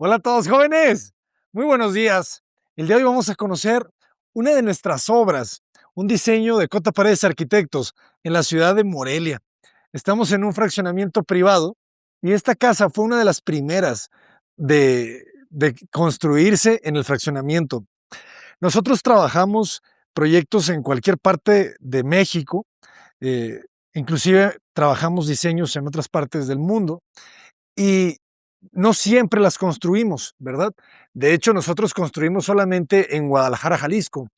Hola a todos jóvenes, muy buenos días. El día de hoy vamos a conocer una de nuestras obras, un diseño de Cota Paredes Arquitectos en la ciudad de Morelia. Estamos en un fraccionamiento privado y esta casa fue una de las primeras de construirse en el fraccionamiento. Nosotros trabajamos proyectos en cualquier parte de México, eh, inclusive trabajamos diseños en otras partes del mundo y no siempre las construimos, ¿verdad? De hecho, nosotros construimos solamente en Guadalajara, Jalisco,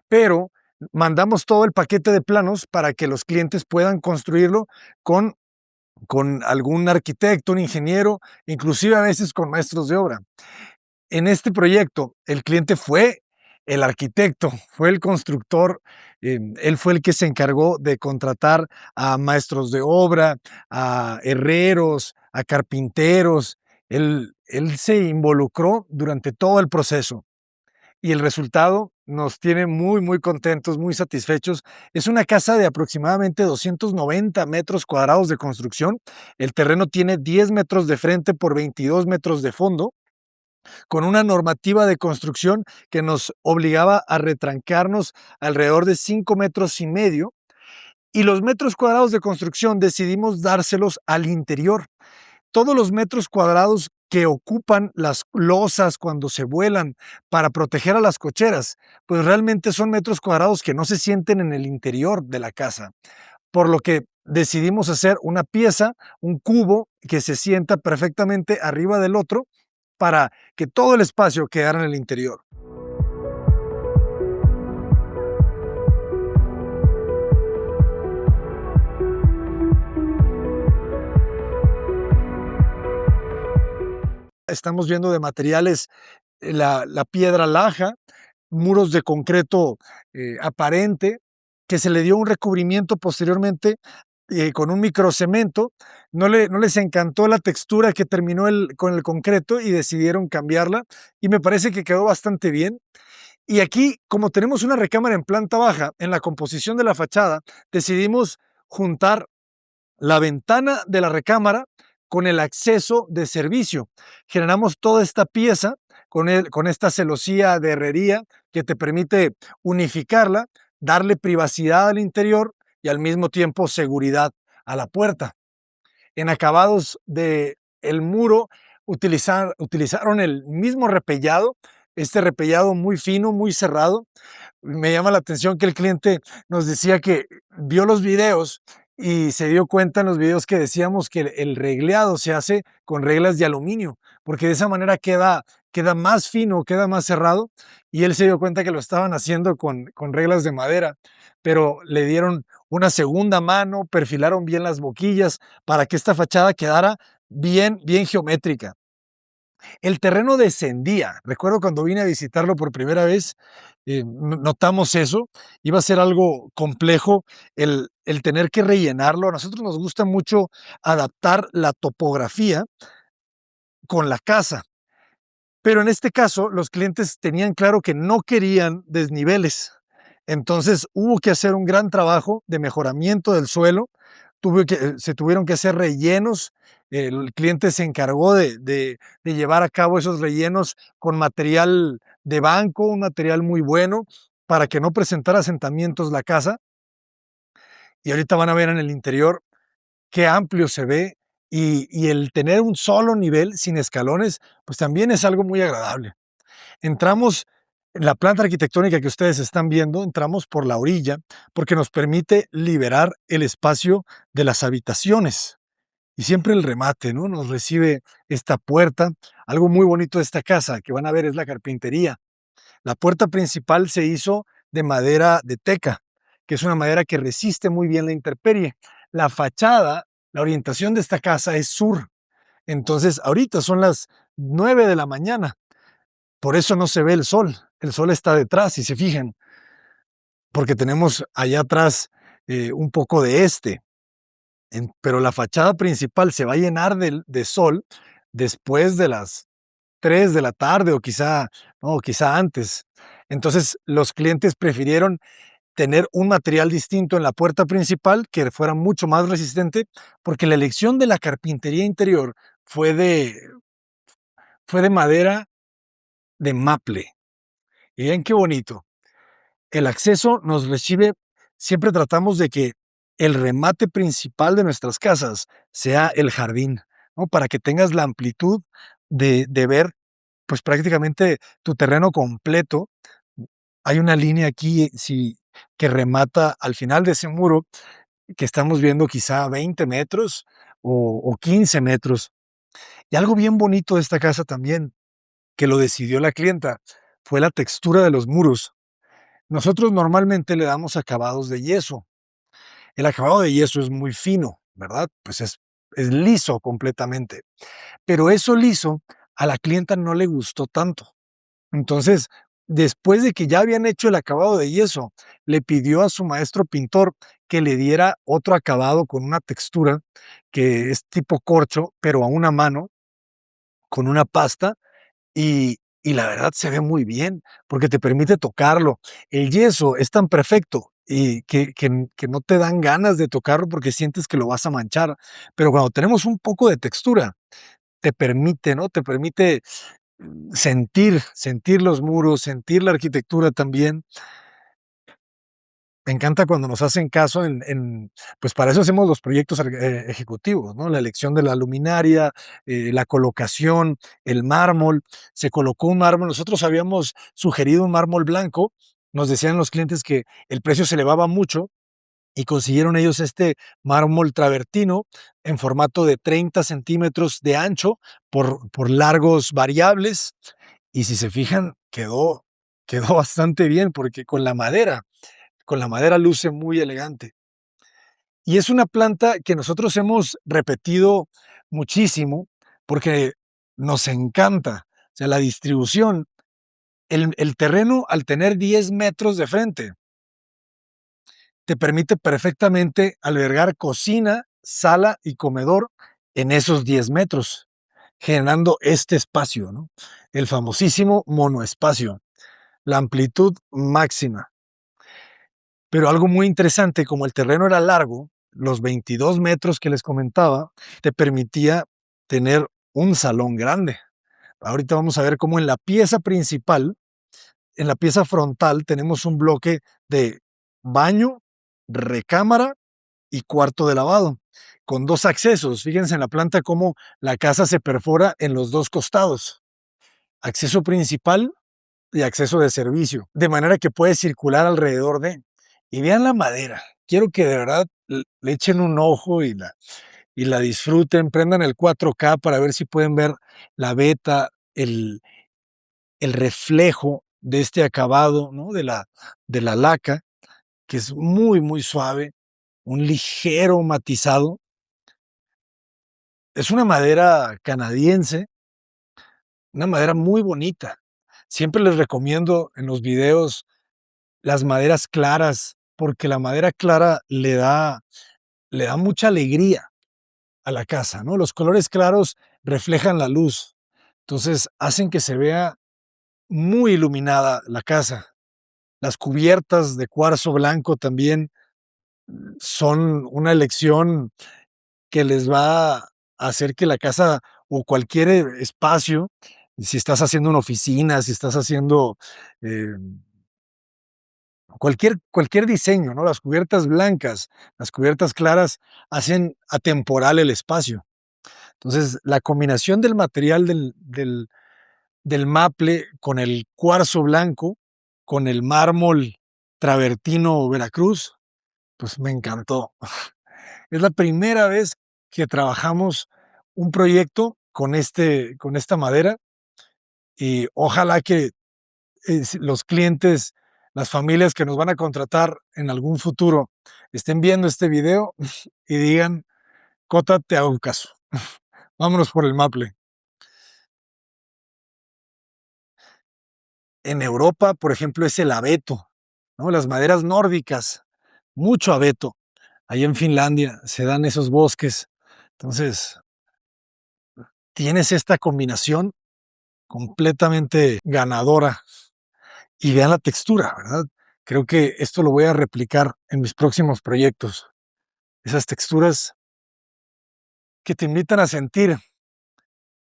pero mandamos todo el paquete de planos para que los clientes puedan construirlo con, con algún arquitecto, un ingeniero, inclusive a veces con maestros de obra. En este proyecto, el cliente fue el arquitecto, fue el constructor, él fue el que se encargó de contratar a maestros de obra, a herreros, a carpinteros. Él se involucró durante todo el proceso y el resultado nos tiene muy contentos, muy satisfechos. Es una casa de aproximadamente 290 metros cuadrados de construcción. El terreno tiene 10 metros de frente por 22 metros de fondo, con una normativa de construcción que nos obligaba a retrancarnos alrededor de 5,5 metros, y los metros cuadrados de construcción decidimos dárselos al interior. Todos los metros cuadrados que ocupan las losas cuando se vuelan para proteger a las cocheras, pues realmente son metros cuadrados que no se sienten en el interior de la casa, por lo que decidimos hacer una pieza, un cubo que se sienta perfectamente arriba del otro para que todo el espacio quedara en el interior. Estamos viendo de materiales la piedra laja, muros de concreto aparente, que se le dio un recubrimiento posteriormente con un microcemento. No les encantó la textura que terminó con el concreto y decidieron cambiarla, y me parece que quedó bastante bien. Y aquí, como tenemos una recámara en planta baja, en la composición de la fachada, decidimos juntar la ventana de la recámara con el acceso de servicio. Generamos toda esta pieza con esta celosía de herrería que te permite unificarla, darle privacidad al interior y al mismo tiempo seguridad a la puerta. En acabados de el muro utilizaron el mismo repellado, este repellado muy fino, muy cerrado. Me llama la atención que el cliente nos decía que vio los videos y se dio cuenta en los videos que decíamos que el regleado se hace con reglas de aluminio, porque de esa manera queda más fino, queda más cerrado, y él se dio cuenta que lo estaban haciendo con reglas de madera, pero le dieron una segunda mano, perfilaron bien las boquillas para que esta fachada quedara bien geométrica. El terreno descendía. Recuerdo cuando vine a visitarlo por primera vez, notamos eso. Iba a ser algo complejo el tener que rellenarlo. A nosotros nos gusta mucho adaptar la topografía con la casa, pero en este caso los clientes tenían claro que no querían desniveles. Entonces hubo que hacer un gran trabajo de mejoramiento del suelo, se tuvieron que hacer rellenos. El cliente se encargó de llevar a cabo esos rellenos con material de banco, un material muy bueno, para que no presentara asentamientos la casa. Y ahorita van a ver en el interior qué amplio se ve, y el tener un solo nivel sin escalones, pues también es algo muy agradable. Entramos en la planta arquitectónica que ustedes están viendo, entramos por la orilla porque nos permite liberar el espacio de las habitaciones. Y siempre el remate, ¿no? Nos recibe esta puerta. Algo muy bonito de esta casa que van a ver es la carpintería. La puerta principal se hizo de madera de teca, que es una madera que resiste muy bien la intemperie. La fachada, la orientación de esta casa es sur. Entonces, ahorita son las 9 de la mañana. Por eso no se ve el sol está detrás, si se fijan, porque tenemos allá atrás un poco de pero la fachada principal se va a llenar de sol después de las 3 de la tarde o quizá, no, quizá antes. Entonces los clientes prefirieron tener un material distinto en la puerta principal que fuera mucho más resistente, porque la elección de la carpintería interior fue fue de madera de maple. Y vean qué bonito. El acceso nos recibe, siempre tratamos de que el remate principal de nuestras casas sea el jardín, ¿no? Para que tengas la amplitud de ver, pues, prácticamente tu terreno completo. Hay una línea aquí, sí, que remata al final de ese muro, que estamos viendo quizá 20 metros o 15 metros. Y algo bien bonito de esta casa también, que lo decidió la clienta, fue la textura de los muros. Nosotros normalmente le damos acabados de yeso. El acabado de yeso es muy fino, ¿verdad? Pues es liso completamente. Pero eso liso a la clienta no le gustó tanto. Entonces, después de que ya habían hecho el acabado de yeso, le pidió a su maestro pintor que le diera otro acabado con una textura que es tipo corcho, pero a una mano, con una pasta, y la verdad se ve muy bien, porque te permite tocarlo. El yeso es tan perfecto y que no te dan ganas de tocarlo porque sientes que lo vas a manchar, pero cuando tenemos un poco de textura, te permite, ¿no? Te permite sentir los muros, sentir la arquitectura también. Me encanta cuando nos hacen caso pues para eso hacemos los proyectos ejecutivos, ¿no? La elección de la luminaria, la colocación, el mármol. Se colocó un mármol, nosotros habíamos sugerido un mármol blanco, nos decían los clientes que el precio se elevaba mucho y consiguieron ellos este mármol travertino en formato de 30 centímetros de ancho por largos variables. Y si se fijan, quedó bastante bien porque con la madera luce muy elegante. Y es una planta que nosotros hemos repetido muchísimo porque nos encanta. O sea, la distribución, el terreno al tener 10 metros de frente, te permite perfectamente albergar cocina, sala y comedor en esos 10 metros, generando este espacio, ¿no? El famosísimo monoespacio, la amplitud máxima. Pero algo muy interesante, como el terreno era largo, los 22 metros que les comentaba, te permitía tener un salón grande. Ahorita vamos a ver cómo en la pieza principal, en la pieza frontal, tenemos un bloque de baño, recámara y cuarto de lavado, con dos accesos. Fíjense en la planta cómo la casa se perfora en los dos costados. Acceso principal y acceso de servicio, de manera que puede circular alrededor de. Y vean la madera. Quiero que de verdad le echen un ojo y la disfruten, prendan el 4K para ver si pueden ver la veta, el reflejo de este acabado, ¿no? De la laca, que es muy, muy suave, un ligero matizado. Es una madera canadiense, una madera muy bonita. Siempre les recomiendo en los videos las maderas claras, porque la madera clara le da mucha alegría a la casa, ¿no? Los colores claros reflejan la luz, entonces hacen que se vea muy iluminada la casa. Las cubiertas de cuarzo blanco también son una elección que les va a hacer que la casa o cualquier espacio, si estás haciendo una oficina, si estás haciendo eh, cualquier diseño, ¿no? Las cubiertas blancas, las cubiertas claras hacen atemporal el espacio. Entonces, la combinación del material del maple con el cuarzo blanco, con el mármol travertino Veracruz, pues me encantó. Es la primera vez que trabajamos un proyecto con esta madera y ojalá que los clientes, las familias que nos van a contratar en algún futuro estén viendo este video y digan, Cota, te hago caso. Vámonos por el maple. En Europa, por ejemplo, es el abeto, ¿no? Las maderas nórdicas, mucho abeto. Ahí en Finlandia se dan esos bosques. Entonces, tienes esta combinación completamente ganadora. Y vean la textura, ¿verdad? Creo que esto lo voy a replicar en mis próximos proyectos. Esas texturas que te invitan a sentir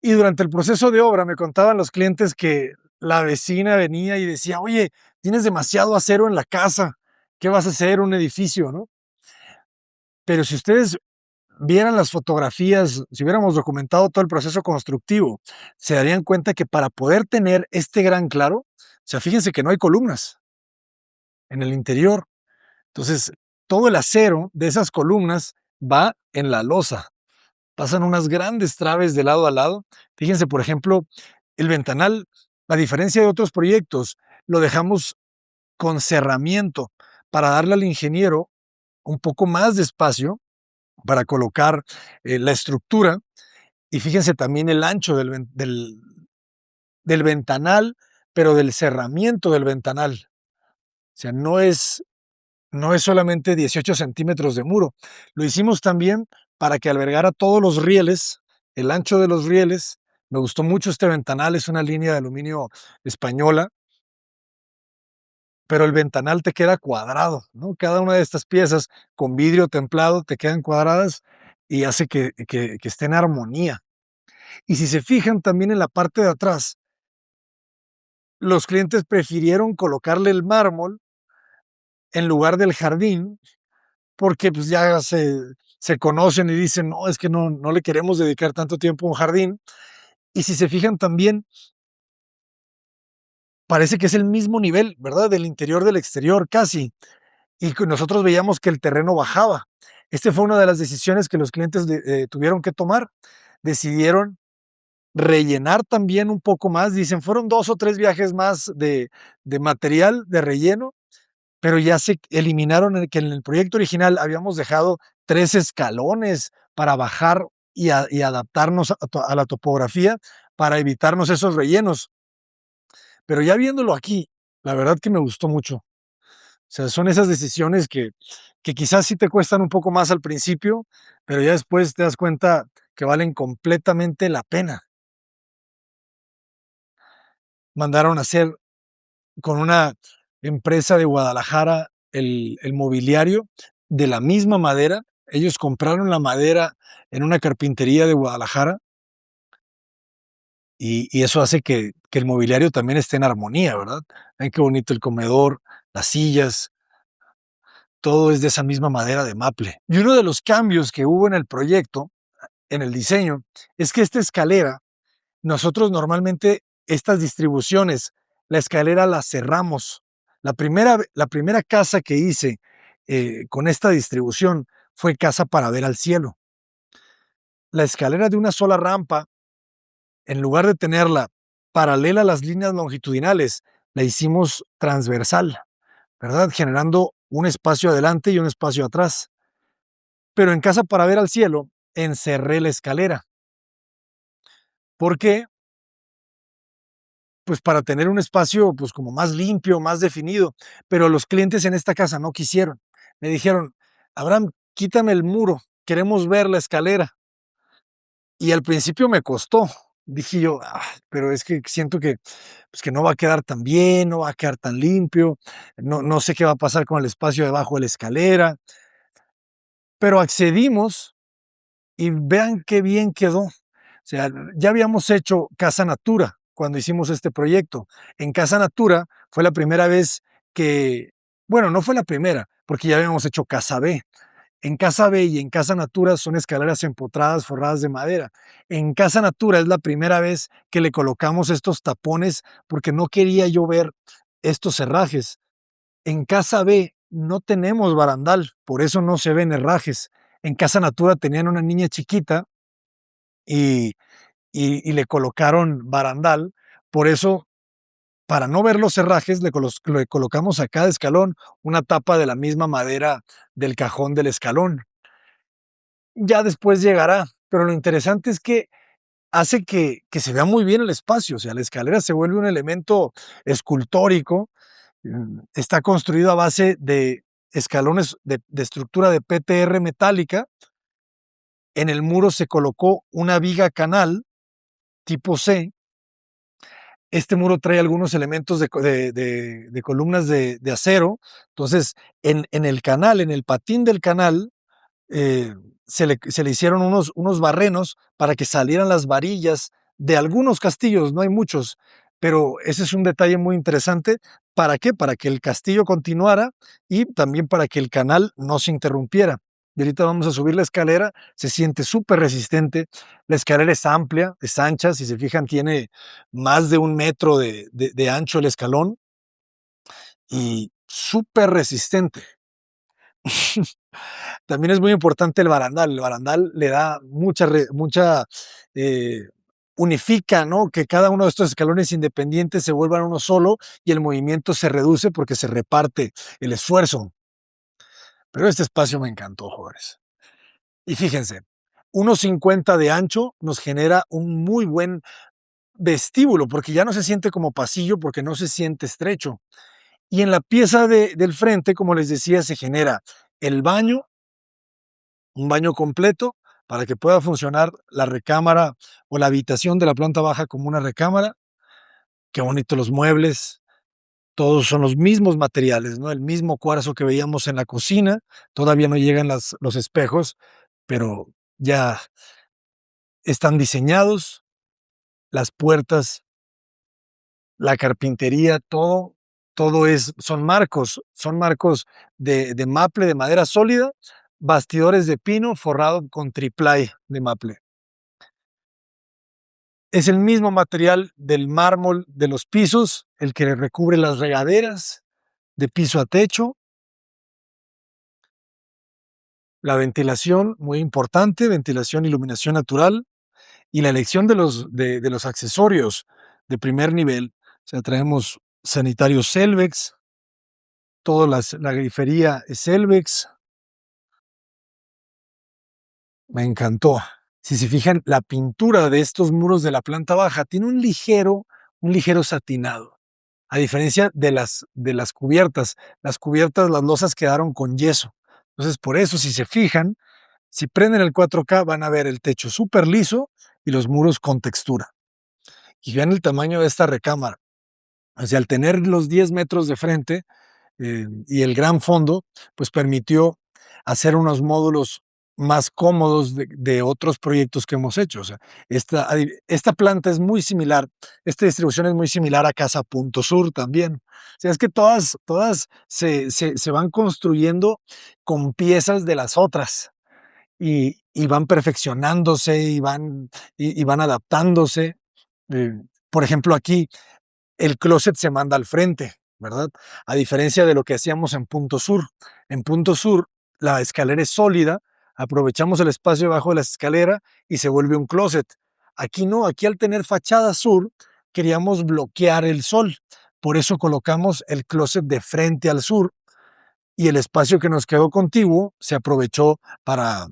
Y durante el proceso de obra me contaban los clientes que la vecina venía y decía: "Oye, tienes demasiado acero en la casa, ¿qué vas a hacer? Un edificio", ¿no? Pero si ustedes vieran las fotografías, si hubiéramos documentado todo el proceso constructivo, se darían cuenta que para poder tener este gran claro, o sea, fíjense que no hay columnas en el interior. Entonces, todo el acero de esas columnas va en la losa. Pasan unas grandes traves de lado a lado. Fíjense, por ejemplo, el ventanal, a diferencia de otros proyectos, lo dejamos con cerramiento para darle al ingeniero un poco más de espacio para colocar la estructura. Y fíjense también el ancho del ventanal, pero del cerramiento del ventanal. O sea, no es solamente 18 centímetros de muro. Lo hicimos también para que albergara todos los rieles, el ancho de los rieles. Me gustó mucho este ventanal, es una línea de aluminio española, pero el ventanal te queda cuadrado, ¿no? Cada una de estas piezas con vidrio templado te quedan cuadradas y hace que esté en armonía. Y si se fijan también en la parte de atrás, los clientes prefirieron colocarle el mármol en lugar del jardín, porque pues ya se conocen y dicen, no, es que no le queremos dedicar tanto tiempo a un jardín. Y si se fijan también, parece que es el mismo nivel, ¿verdad? Del interior del exterior casi. Y nosotros veíamos que el terreno bajaba. Este fue una de las decisiones que los clientes tuvieron que tomar. Decidieron rellenar también un poco más. Dicen, fueron 2 o 3 viajes más de material de relleno, pero ya se eliminaron que en el proyecto original habíamos dejado 3 escalones para bajar y adaptarnos a la topografía para evitarnos esos rellenos. Pero ya viéndolo aquí, la verdad que me gustó mucho. O sea, son esas decisiones que quizás sí te cuestan un poco más al principio, pero ya después te das cuenta que valen completamente la pena. Mandaron a hacer con una empresa de Guadalajara el mobiliario de la misma madera. Ellos compraron la madera en una carpintería de Guadalajara y eso hace que el mobiliario también esté en armonía, ¿verdad? Ven qué bonito el comedor, las sillas, todo es de esa misma madera de maple. Y uno de los cambios que hubo en el proyecto, en el diseño, es que esta escalera, nosotros normalmente estas distribuciones, la escalera la cerramos. La primera casa que hice con esta distribución fue Casa para ver al cielo. La escalera de una sola rampa, en lugar de tenerla paralela a las líneas longitudinales, la hicimos transversal, ¿verdad? Generando un espacio adelante y un espacio atrás. Pero en Casa para ver al cielo, encerré la escalera. ¿Por qué? Pues para tener un espacio, pues como más limpio, más definido, pero los clientes en esta casa no quisieron. Me dijeron: "Abraham, quítame el muro, queremos ver la escalera". Y al principio me costó. Dije yo: pero es que siento que, pues, que no va a quedar tan bien, no va a quedar tan limpio, no sé qué va a pasar con el espacio debajo de la escalera". Pero accedimos y vean qué bien quedó. O sea, ya habíamos hecho Casa Natura cuando hicimos este proyecto. En Casa Natura fue la primera vez que, bueno, no fue la primera, porque ya habíamos hecho Casa B. En Casa B y en Casa Natura son escaleras empotradas forradas de madera. En Casa Natura es la primera vez que le colocamos estos tapones porque no quería yo ver estos herrajes. En Casa B no tenemos barandal, por eso no se ven herrajes. En Casa Natura tenían una niña chiquita y y le colocaron barandal. Por eso, para no ver los herrajes, le colocamos a cada escalón una tapa de la misma madera del cajón del escalón. Ya después llegará, pero lo interesante es que hace que se vea muy bien el espacio, o sea, la escalera se vuelve un elemento escultórico, está construido a base de escalones de estructura de PTR metálica. En el muro se colocó una viga canal tipo C. Este muro trae algunos elementos de columnas de acero. Entonces, en el canal, en el patín del canal, se le hicieron unos barrenos para que salieran las varillas de algunos castillos, no hay muchos, pero ese es un detalle muy interesante. ¿Para qué? Para que el castillo continuara y también para que el canal no se interrumpiera. Y ahorita vamos a subir la escalera, se siente súper resistente, la escalera es amplia, es ancha, si se fijan tiene más de 1 metro de ancho el escalón y súper resistente. También es muy importante el barandal le da mucha, eh, unifica, ¿no? Que cada uno de estos escalones independientes se vuelvan uno solo y el movimiento se reduce porque se reparte el esfuerzo. Pero este espacio me encantó, jóvenes. Y fíjense, 1,50 de ancho nos genera un muy buen vestíbulo, porque ya no se siente como pasillo, porque no se siente estrecho. Y en la pieza del frente, como les decía, se genera el baño, un baño completo, para que pueda funcionar la recámara o la habitación de la planta baja como una recámara. Qué bonito los muebles, todos son los mismos materiales, ¿no? El mismo cuarzo que veíamos en la cocina, todavía no llegan los espejos, pero ya están diseñados, las puertas, la carpintería, son marcos de maple, de madera sólida, bastidores de pino forrado con triplay de maple. Es el mismo material del mármol de los pisos, el que recubre las regaderas de piso a techo. La ventilación, muy importante, ventilación, iluminación natural y la elección de los accesorios de primer nivel. O sea, traemos sanitarios Selvex, la grifería es Selvex, me encantó. Si se fijan, la pintura de estos muros de la planta baja tiene un ligero satinado, a diferencia de las cubiertas, las losas quedaron con yeso. Entonces, por eso, si se fijan, si prenden el 4K, van a ver el techo súper liso y los muros con textura. Y vean el tamaño de esta recámara. O sea, al tener los 10 metros de frente, y el gran fondo, pues permitió hacer unos módulos más cómodos de otros proyectos que hemos hecho. O sea, esta planta es muy similar, esta distribución es muy similar a Casa Punto Sur también. O sea, es que todas se van construyendo con piezas de las otras y van perfeccionándose y van adaptándose. Eh, por ejemplo, aquí el closet se manda al frente, ¿verdad? A diferencia de lo que hacíamos en Punto Sur. En Punto Sur, la escalera es sólida, aprovechamos el espacio debajo de la escalera y se vuelve un closet. Aquí no, aquí al tener fachada sur, queríamos bloquear el sol. Por eso colocamos el closet de frente al sur y el espacio que nos quedó contiguo se aprovechó para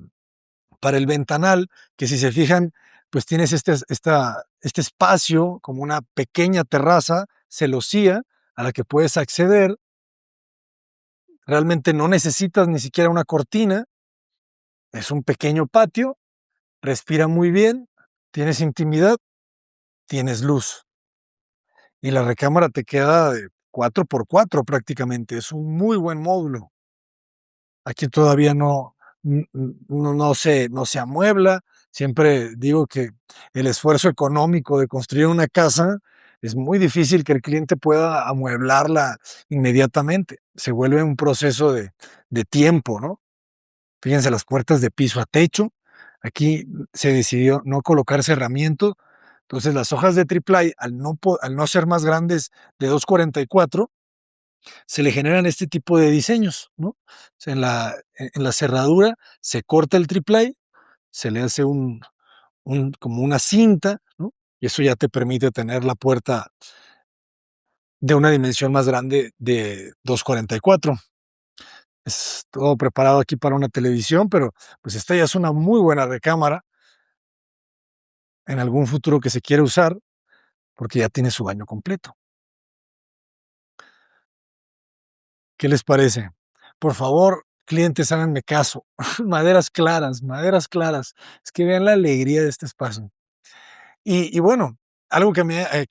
el ventanal, que si se fijan, pues tienes este espacio como una pequeña terraza celosía a la que puedes acceder. Realmente no necesitas ni siquiera una cortina, es un pequeño patio, respira muy bien, tienes intimidad, tienes luz. Y la recámara te queda de 4x4 prácticamente, es un muy buen módulo. Aquí todavía no se amuebla. Siempre digo que el esfuerzo económico de construir una casa es muy difícil que el cliente pueda amueblarla inmediatamente. Se vuelve un proceso de tiempo, ¿no? Fíjense las puertas de piso a techo. Aquí se decidió no colocar cerramiento. Entonces las hojas de triplay, al no ser más grandes de 2,44, se le generan este tipo de diseños, ¿no? O sea, en la cerradura se corta el triplay, se le hace como una cinta, ¿no? Y eso ya te permite tener la puerta de una dimensión más grande de 2,44. Es todo preparado aquí para una televisión, pero pues esta ya es una muy buena recámara en algún futuro que se quiere usar, porque ya tiene su baño completo. ¿Qué les parece? Por favor, clientes, háganme caso. Maderas claras, maderas claras. Es que vean la alegría de este espacio. Y bueno, algo que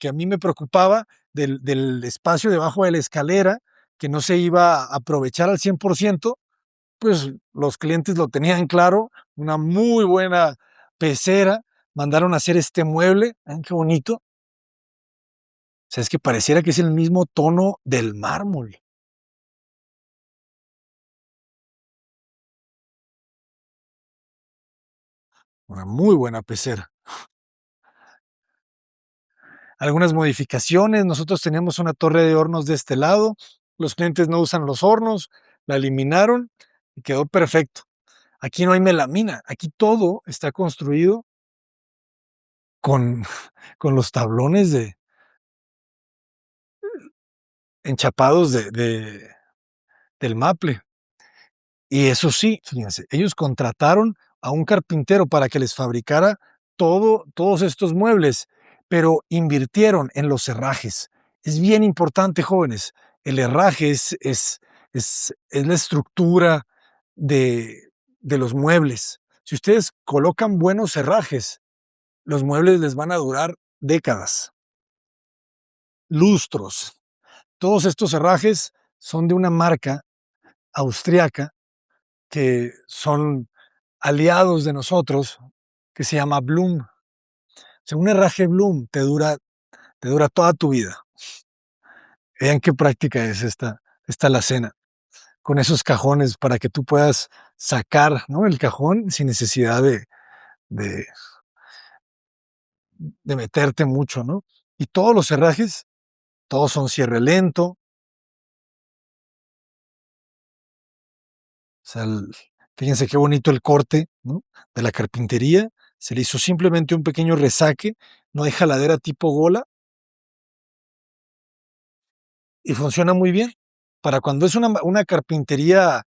a mí me preocupaba del espacio debajo de la escalera, que no se iba a aprovechar al 100%, pues los clientes lo tenían claro, una muy buena pecera, mandaron a hacer este mueble. ¿Ven qué bonito? O sea, es que pareciera que es el mismo tono del mármol. Una muy buena pecera. Algunas modificaciones, nosotros teníamos una torre de hornos de este lado, los clientes no usan los hornos, la eliminaron y quedó perfecto. Aquí no hay melamina, aquí todo está construido con, con los tablones enchapados del maple. Y eso sí, fíjense, ellos contrataron a un carpintero para que les fabricara todos estos muebles, pero invirtieron en los herrajes. Es bien importante, jóvenes. El herraje es la estructura de los muebles. Si ustedes colocan buenos herrajes, los muebles les van a durar décadas, lustros. Todos estos herrajes son de una marca austriaca que son aliados de nosotros, que se llama Bloom. O sea, un herraje Bloom te dura toda tu vida. Vean qué práctica es esta alacena, con esos cajones para que tú puedas sacar, ¿no?, el cajón sin necesidad de, de meterte mucho, ¿no? Y todos los herrajes, todos son cierre lento. O sea, fíjense qué bonito el corte, ¿no?, de la carpintería. Se le hizo simplemente un pequeño resaque, no hay jaladera tipo gola, y funciona muy bien. Para cuando es una carpintería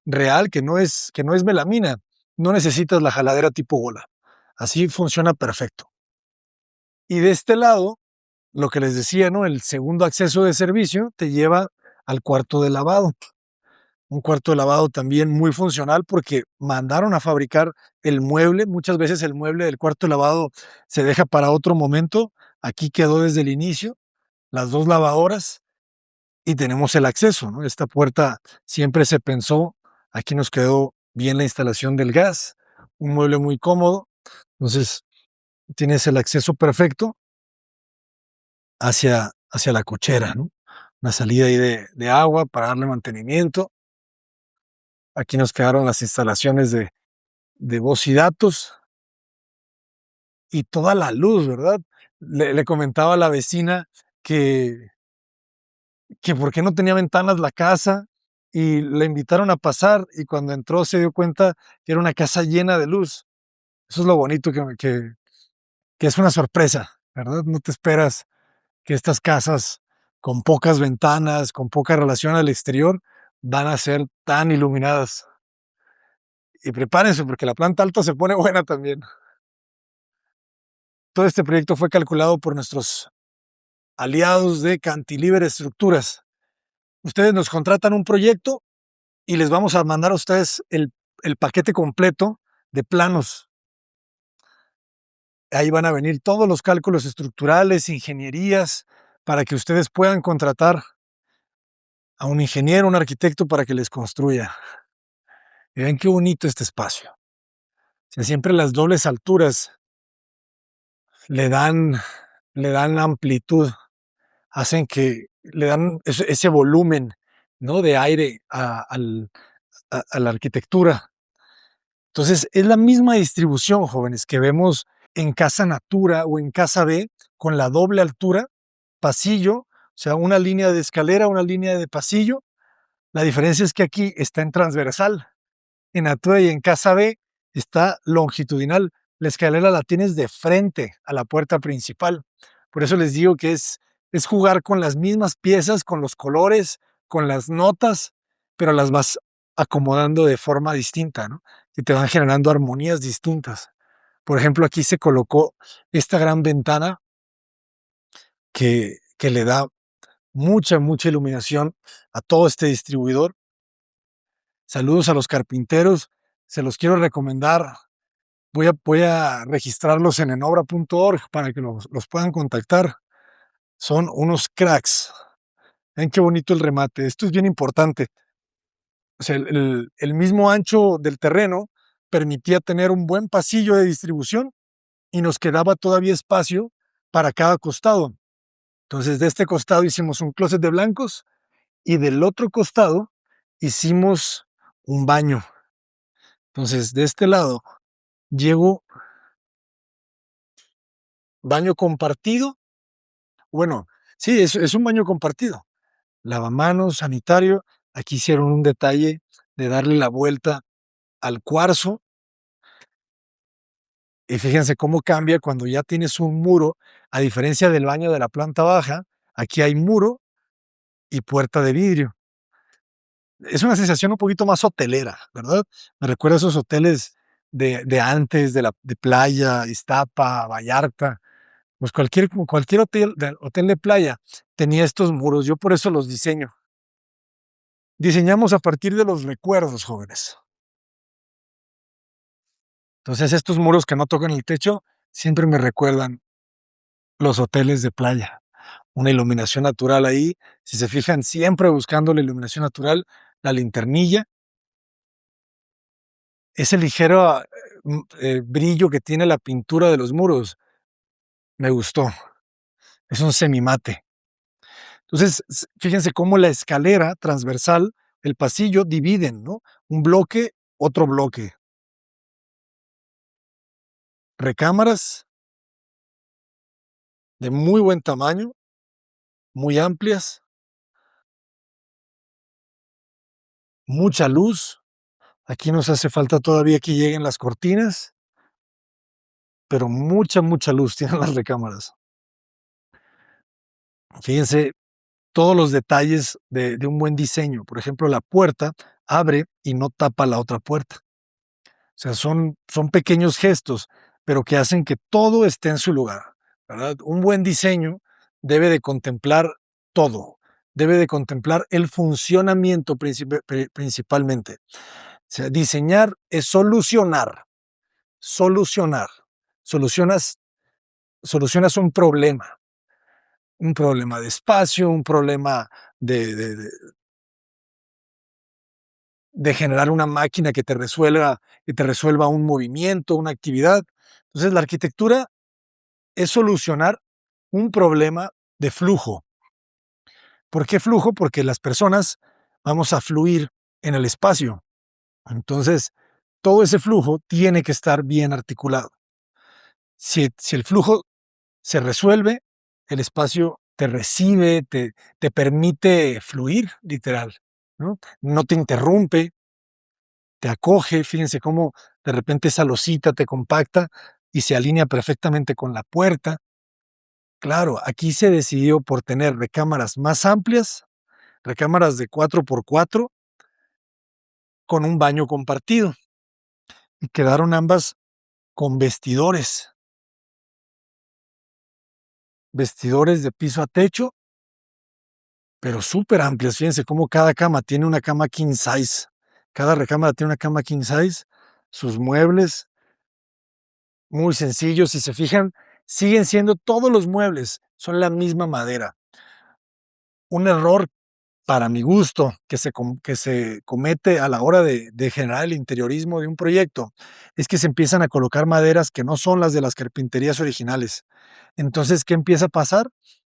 real, que no es melamina, no necesitas la jaladera tipo bola. Así funciona perfecto. Y de este lado, lo que les decía, ¿no? El segundo acceso de servicio te lleva al cuarto de lavado. Un cuarto de lavado también muy funcional porque mandaron a fabricar el mueble. Muchas veces el mueble del cuarto de lavado se deja para otro momento. Aquí quedó desde el inicio, las dos lavadoras, y tenemos el acceso, ¿no? Esta puerta siempre se pensó, aquí nos quedó bien la instalación del gas, un mueble muy cómodo, entonces tienes el acceso perfecto hacia la cochera, ¿no? Una salida ahí de agua para darle mantenimiento. Aquí nos quedaron las instalaciones de voz y datos y toda la luz, ¿verdad? Le comentaba a la vecina que que por qué no tenía ventanas la casa, y la invitaron a pasar, y cuando entró se dio cuenta que era una casa llena de luz. Eso es lo bonito que es una sorpresa, ¿verdad? No te esperas que estas casas con pocas ventanas, con poca relación al exterior, van a ser tan iluminadas. Y prepárense, porque la planta alta se pone buena también. Todo este proyecto fue calculado por nuestros aliados de Cantilever Estructuras. Ustedes nos contratan un proyecto y les vamos a mandar a ustedes el paquete completo de planos. Ahí van a venir todos los cálculos estructurales, ingenierías, para que ustedes puedan contratar a un ingeniero, un arquitecto para que les construya. Y ven qué bonito este espacio. O sea, siempre las dobles alturas le dan, le dan amplitud, hacen que le dan ese volumen, ¿no?, de aire a la arquitectura. Entonces, es la misma distribución, jóvenes, que vemos en Casa Natura o en Casa B, con la doble altura, pasillo, o sea, una línea de escalera, una línea de pasillo. La diferencia es que aquí está en transversal. En Natura y en Casa B está longitudinal. La escalera la tienes de frente a la puerta principal. Por eso les digo que es jugar con las mismas piezas, con los colores, con las notas, pero las vas acomodando de forma distinta, ¿no? Y te van generando armonías distintas. Por ejemplo, aquí se colocó esta gran ventana que le da mucha iluminación a todo este distribuidor. Saludos a los carpinteros, se los quiero recomendar. Voy a registrarlos en enobra.org para que los puedan contactar. Son unos cracks. Ven qué bonito el remate. Esto es bien importante. O sea, el mismo ancho del terreno permitía tener un buen pasillo de distribución y nos quedaba todavía espacio para cada costado. Entonces, de este costado hicimos un closet de blancos y del otro costado hicimos un baño. Entonces, de este lado llego baño compartido. Bueno, sí, es un baño compartido. Lavamanos, sanitario. Aquí hicieron un detalle de darle la vuelta al cuarzo. Y fíjense cómo cambia cuando ya tienes un muro, a diferencia del baño de la planta baja, aquí hay muro y puerta de vidrio. Es una sensación un poquito más hotelera, ¿verdad? Me recuerda a esos hoteles de antes, de playa, Iztapa, Vallarta, pues cualquier hotel de playa tenía estos muros. Yo por eso los diseño. Diseñamos a partir de los recuerdos, jóvenes. Entonces, estos muros que no tocan el techo siempre me recuerdan los hoteles de playa. Una iluminación natural ahí. Si se fijan, siempre buscando la iluminación natural, la linternilla, ese ligero brillo que tiene la pintura de los muros, me gustó. Es un semimate. Entonces, fíjense cómo la escalera transversal, el pasillo, dividen, ¿no? Un bloque, otro bloque. Recámaras de muy buen tamaño, muy amplias, mucha luz. Aquí nos hace falta todavía que lleguen las cortinas, pero mucha luz tienen las recámaras. Fíjense todos los detalles de un buen diseño. Por ejemplo, la puerta abre y no tapa la otra puerta. O sea, son pequeños gestos, pero que hacen que todo esté en su lugar, ¿verdad? Un buen diseño debe de contemplar todo, debe de contemplar el funcionamiento principalmente. O sea, diseñar es solucionar, solucionar. Solucionas, solucionas un problema de espacio, un problema de, de, de- de generar una máquina que te resuelva un movimiento, una actividad. Entonces, la arquitectura es solucionar un problema de flujo. ¿Por qué flujo? Porque las personas vamos a fluir en el espacio. Entonces, todo ese flujo tiene que estar bien articulado. Si el flujo se resuelve, el espacio te recibe, te permite fluir, literal, ¿no? No te interrumpe, te acoge. Fíjense cómo de repente esa losita te compacta y se alinea perfectamente con la puerta. Claro, aquí se decidió por tener recámaras más amplias, recámaras de 4x4 con un baño compartido y quedaron ambas con vestidores de piso a techo, pero súper amplias. Fíjense cómo cada cama tiene una cama king size. Cada recámara tiene una cama king size, sus muebles muy sencillos. Si se fijan, siguen siendo todos los muebles, son la misma madera. Un error para mi gusto, que se comete a la hora de generar el interiorismo de un proyecto, es que se empiezan a colocar maderas que no son las de las carpinterías originales. Entonces, ¿qué empieza a pasar?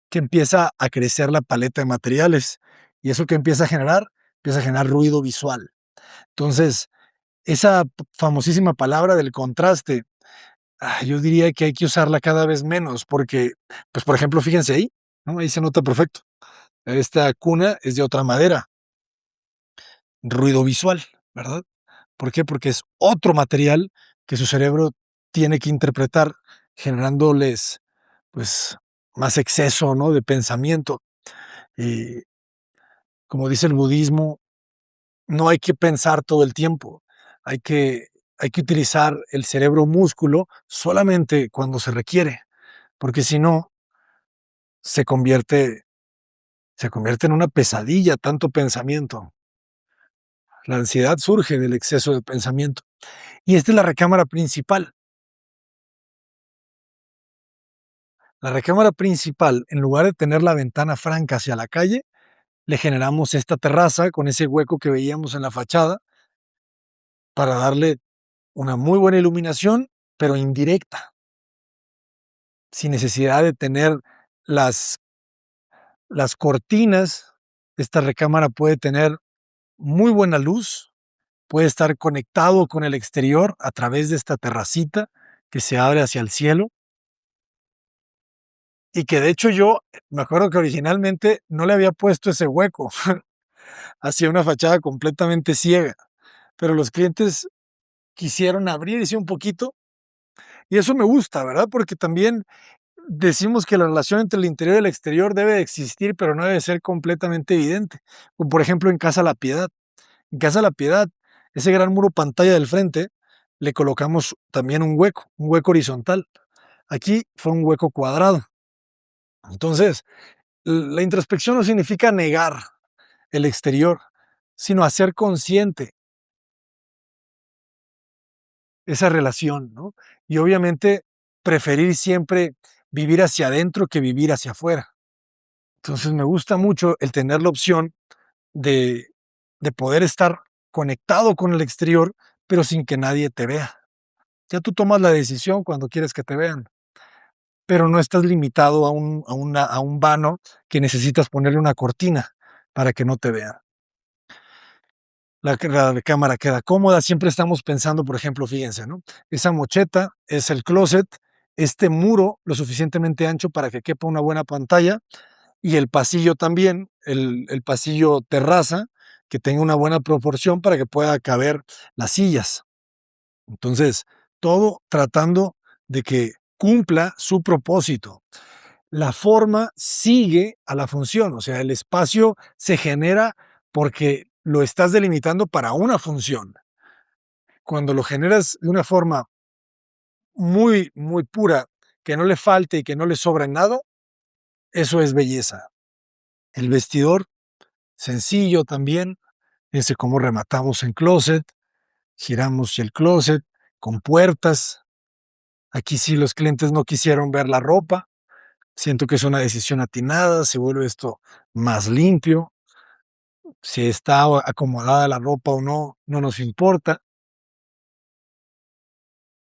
Que empieza a crecer la paleta de materiales. ¿Y eso que empieza a generar? Empieza a generar ruido visual. Entonces, esa famosísima palabra del contraste, yo diría que hay que usarla cada vez menos porque, pues, por ejemplo, fíjense ahí, ¿no? Ahí se nota perfecto. Esta cuna es de otra madera. Ruido visual, ¿verdad? ¿Por qué? Porque es otro material que su cerebro tiene que interpretar, generándoles, pues, más exceso, ¿no?, de pensamiento. Y como dice el budismo, no hay que pensar todo el tiempo, hay que hay que utilizar el cerebro músculo solamente cuando se requiere, porque si no, se convierte se convierte en una pesadilla tanto pensamiento. La ansiedad surge del exceso de pensamiento. Y esta es la recámara principal. La recámara principal, en lugar de tener la ventana franca hacia la calle, le generamos esta terraza con ese hueco que veíamos en la fachada para darle una muy buena iluminación, pero indirecta. sin necesidad de tener las, las cortinas. Esta recámara puede tener muy buena luz, puede estar conectado con el exterior a través de esta terracita que se abre hacia el cielo y que de hecho yo me acuerdo que originalmente no le había puesto ese hueco, hacía una fachada completamente ciega, pero los clientes quisieron abrirse un poquito y eso me gusta, ¿verdad? Porque también decimos que la relación entre el interior y el exterior debe de existir, pero no debe ser completamente evidente. Como por ejemplo en Casa La Piedad. En Casa La Piedad, ese gran muro pantalla del frente, le colocamos también un hueco horizontal. Aquí fue un hueco cuadrado. Entonces, la introspección no significa negar el exterior, sino hacer consciente esa relación, ¿no? Y obviamente preferir siempre vivir hacia adentro que vivir hacia afuera. Entonces me gusta mucho el tener la opción de, de poder estar conectado con el exterior, pero sin que nadie te vea. Ya tú tomas la decisión cuando quieres que te vean, pero no estás limitado a un vano que necesitas ponerle una cortina para que no te vean. La cámara queda cómoda, siempre estamos pensando, por ejemplo, fíjense, ¿no? Esa mocheta es el closet, este muro lo suficientemente ancho para que quepa una buena pantalla y el pasillo también, el pasillo terraza, que tenga una buena proporción para que pueda caber las sillas. Entonces, todo tratando de que cumpla su propósito. La forma sigue a la función, o sea, el espacio se genera porque lo estás delimitando para una función. Cuando lo generas de una forma muy, muy pura, que no le falte y que no le sobre nada, eso es belleza. El vestidor, sencillo también, ese cómo rematamos en closet, giramos el closet con puertas. Aquí sí los clientes no quisieron ver la ropa. Siento que es una decisión atinada, se vuelve esto más limpio. Si está acomodada la ropa o no, no nos importa.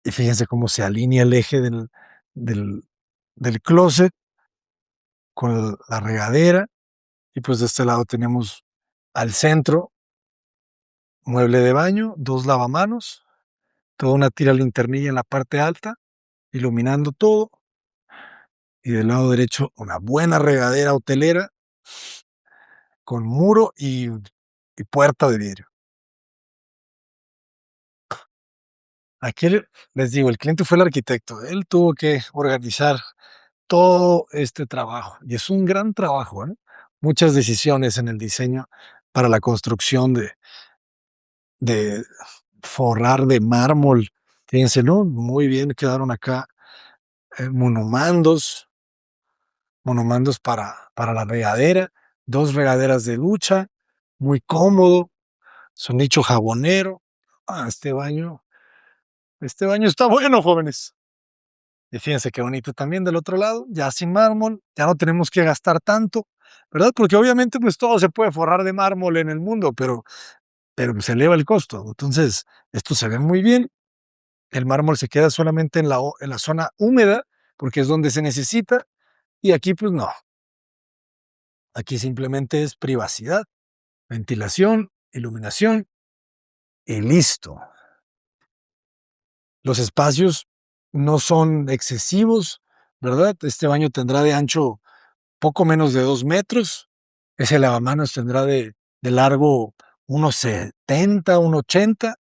Y fíjense cómo se alinea el eje del, del closet con la regadera. Y pues de este lado tenemos al centro, mueble de baño, dos lavamanos, toda una tira linternilla en la parte alta, iluminando todo. Y del lado derecho una buena regadera hotelera con muro y puerta de vidrio. Aquí les digo, el cliente fue el arquitecto, él tuvo que organizar todo este trabajo y es un gran trabajo, ¿eh? Muchas decisiones en el diseño para la construcción de forrar de mármol. Fíjense, ¿no? Muy bien quedaron acá monomandos, monomandos para la regadera, dos regaderas de ducha, muy cómodo, su nicho jabonero. Ah, este baño está bueno, jóvenes. Y fíjense qué bonito también del otro lado, ya sin mármol, ya no tenemos que gastar tanto, ¿verdad? Porque obviamente pues todo se puede forrar de mármol en el mundo, pero se eleva el costo. Entonces, esto se ve muy bien. El mármol se queda solamente en en la zona húmeda, porque es donde se necesita, y aquí pues no. Aquí simplemente es privacidad, ventilación, iluminación y listo. Los espacios no son excesivos, ¿verdad? Este baño tendrá de ancho poco menos de 2 metros. Ese lavamanos tendrá de largo unos 70, 1,80,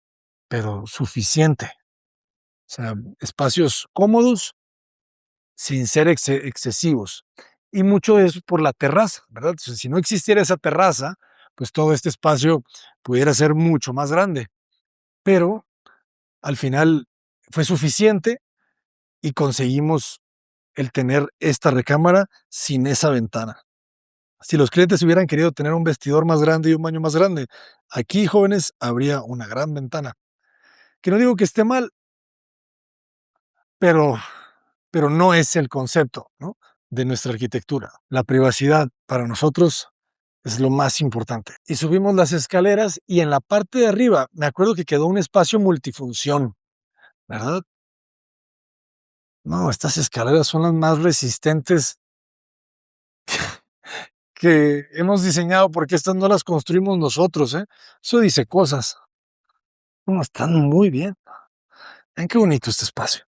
pero suficiente. O sea, espacios cómodos sin ser excesivos. Y mucho de eso por la terraza, ¿verdad? Entonces, si no existiera esa terraza, pues todo este espacio pudiera ser mucho más grande. Pero al final fue suficiente y conseguimos el tener esta recámara sin esa ventana. Si los clientes hubieran querido tener un vestidor más grande y un baño más grande, aquí, jóvenes, habría una gran ventana. Que no digo que esté mal, pero, pero no es el concepto, ¿no?, de nuestra arquitectura. La privacidad para nosotros es lo más importante. Y subimos las escaleras y en la parte de arriba, me acuerdo que quedó un espacio multifunción, ¿verdad? No, estas escaleras son las más resistentes que hemos diseñado, porque estas no las construimos nosotros, ¿eh? Eso dice cosas. No, están muy bien. Ven qué bonito este espacio.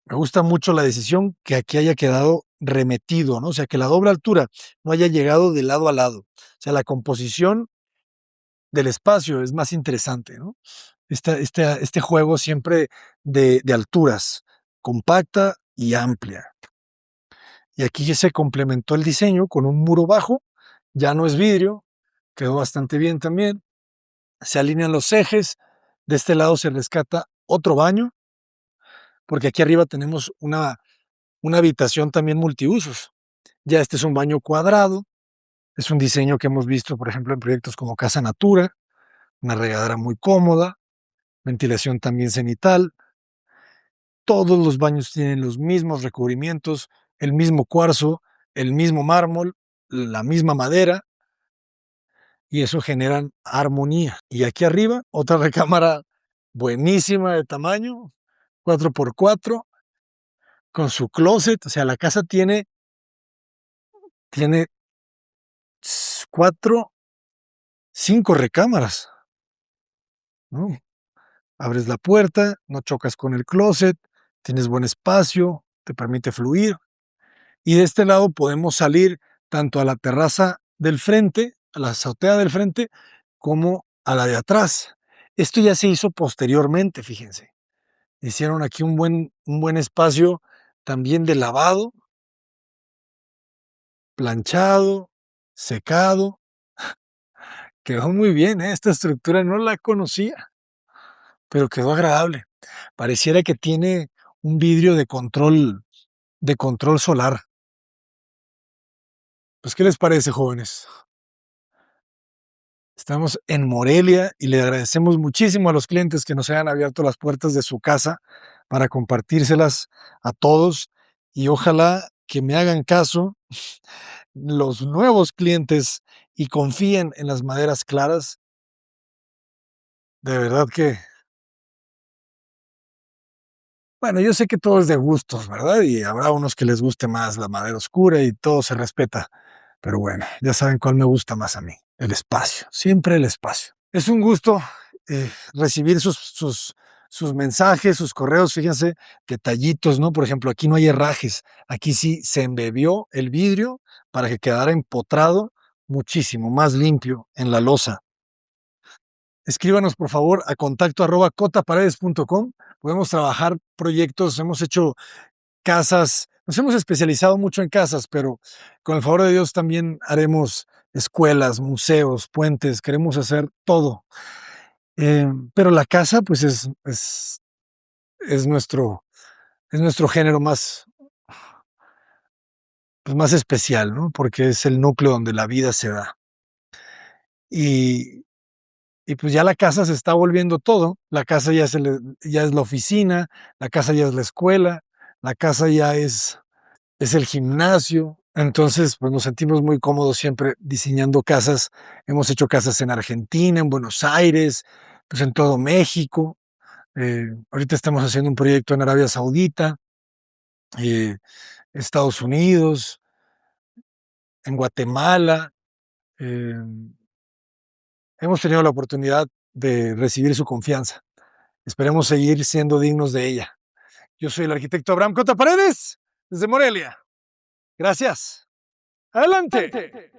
Me gusta mucho la decisión que aquí haya quedado remetido, ¿no? O sea, que la doble altura no haya llegado de lado a lado. O sea, la composición del espacio es más interesante, ¿no? Este juego siempre de alturas, compacta y amplia. Y aquí ya se complementó el diseño con un muro bajo, ya no es vidrio, quedó bastante bien también. Se alinean los ejes, de este lado se rescata otro baño, porque aquí arriba tenemos una habitación también multiusos. Ya este es un baño cuadrado, es un diseño que hemos visto, por ejemplo, en proyectos como Casa Natura, una regadera muy cómoda, ventilación también cenital. Todos los baños tienen los mismos recubrimientos, el mismo cuarzo, el mismo mármol, la misma madera, y eso generan armonía. Y aquí arriba, otra recámara buenísima de tamaño, 4x4, con su closet. O sea, la casa tiene 4, 5 recámaras, ¿no? Abres la puerta, no chocas con el closet, tienes buen espacio, te permite fluir. Y de este lado podemos salir tanto a la terraza del frente, a la azotea del frente, como a la de atrás. Esto ya se hizo posteriormente, fíjense. Hicieron aquí un buen espacio también de lavado, planchado, secado. Quedó muy bien, ¿eh? Esta estructura no la conocía, pero quedó agradable. Pareciera que tiene un vidrio de control solar. Pues, ¿qué les parece, jóvenes? Estamos en Morelia y le agradecemos muchísimo a los clientes que nos hayan abierto las puertas de su casa para compartírselas a todos, y ojalá que me hagan caso los nuevos clientes y confíen en las maderas claras. De verdad que, bueno, yo sé que todo es de gustos, ¿verdad? Y habrá unos que les guste más la madera oscura y todo se respeta. Pero bueno, ya saben cuál me gusta más a mí. El espacio, siempre el espacio. Es un gusto recibir sus mensajes, sus correos. Fíjense, detallitos, ¿no? Por ejemplo, aquí no hay herrajes. Aquí sí se embebió el vidrio para que quedara empotrado muchísimo más limpio en la losa. Escríbanos, por favor, a contacto@cotaparedes.com. Podemos trabajar proyectos, hemos hecho casas, nos hemos especializado mucho en casas, pero con el favor de Dios también haremos escuelas, museos, puentes, queremos hacer todo. Pero la casa, pues es nuestro, es nuestro género más, pues más especial, ¿no? Porque es el núcleo donde la vida se da. Y, y pues ya la casa se está volviendo todo. La casa ya es la oficina, la casa ya es la escuela, la casa ya es el gimnasio. Entonces, pues nos sentimos muy cómodos siempre diseñando casas. Hemos hecho casas en Argentina, en Buenos Aires, pues en todo México. Ahorita estamos haciendo un proyecto en Arabia Saudita, eh, Estados Unidos, en Guatemala. Eh, Hemos tenido la oportunidad de recibir su confianza. Esperemos seguir siendo dignos de ella. Yo soy el arquitecto Abraham Cota Paredes, desde Morelia. Gracias. Adelante.